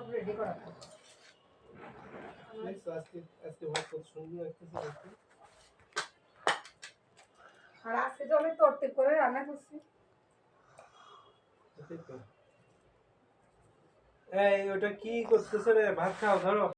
সব রেডি করা থাকে। আজকে ভাত কত সুন্দর লাগতেছে। আর আজকে তো আমি তরতি করে রান্না করছি। এই ওটা কি করতেছে রে? ভাত খাও ধরো।